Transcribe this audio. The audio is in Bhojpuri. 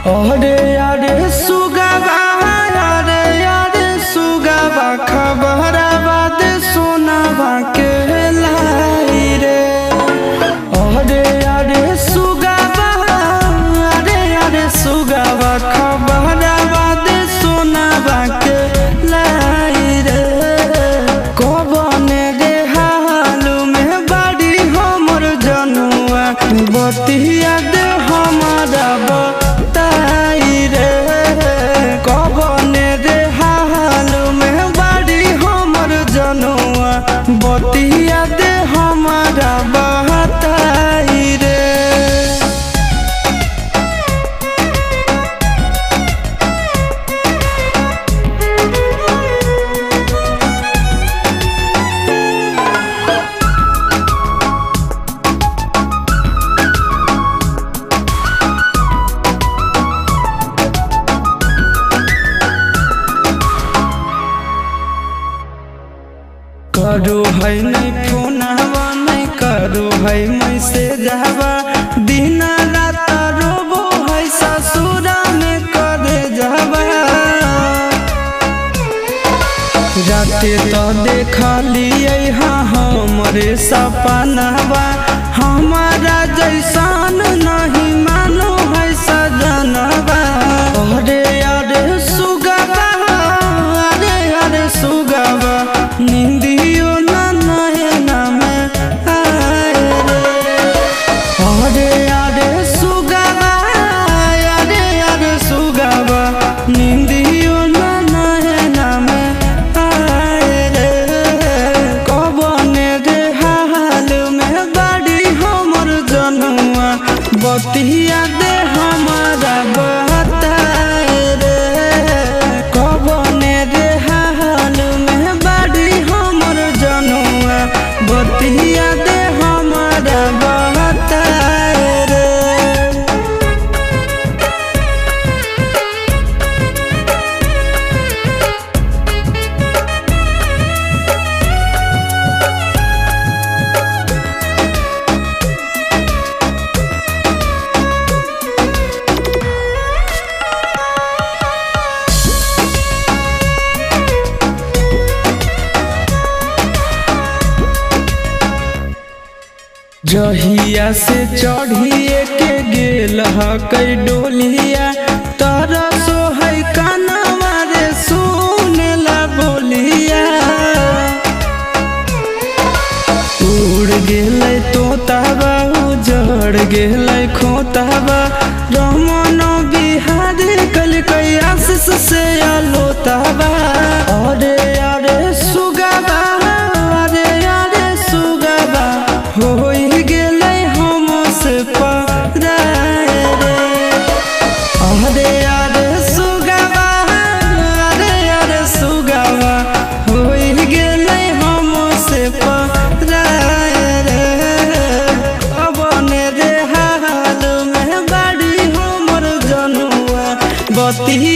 अरे अरे सुगवा अरे अरे सुगवा खबरवा दे सोनावा के लाई रे। अरे अरे सुगवा अरे अरे सुगवा खबरवा दे सोनावा के लाई रे। कबने रे हालू में बाड़ी हमर जनुआ बतिया दे हमारा बताई रे। कबने रे हालू में बाड़ी हमर जनुआ बतिया दे हमारा बताई रे। करो है नहीं फोनवा नहीं करो है मैसेज हवा दिन रात रोबो है ससुरा में करे जवा। राते तो देखलिए हाँ हमरे सपनवा हमारा जैसान नहीं मानो है सजनवा। अरे अरे सुगवा अरे अरे सुगवा नींदियो ना नैना में आए रे। अरे अरे सुगवा अरे अरे सुगवा नींदियो ना नैना में आए रे। कबने रे हाल में बाड़ी हमर जनुआ बतिया दे हमारा बताए रे। कबने रे हाल में बाड़ी हमर जनुआ बतिया दे हमारा बताए रे। जहिया से चढ़िए के गेल हकई डोलिया तारा सो है कानवा रे सुनेला बोलिया। उड़ गेलै तोताबा उजड़ गेलै खोताबा रमन बिहारी कलकै आशीष से अलोताबा। अरे अरे सुगवा अरे अरे सुगवा हो गेलै हमसे पराए रे। अरे अरे सुगवा अरे अरे सुगवा हो गेलै हमसे पराए रे। कबने रे हाल में बाड़ी हमर जनुआ बतिया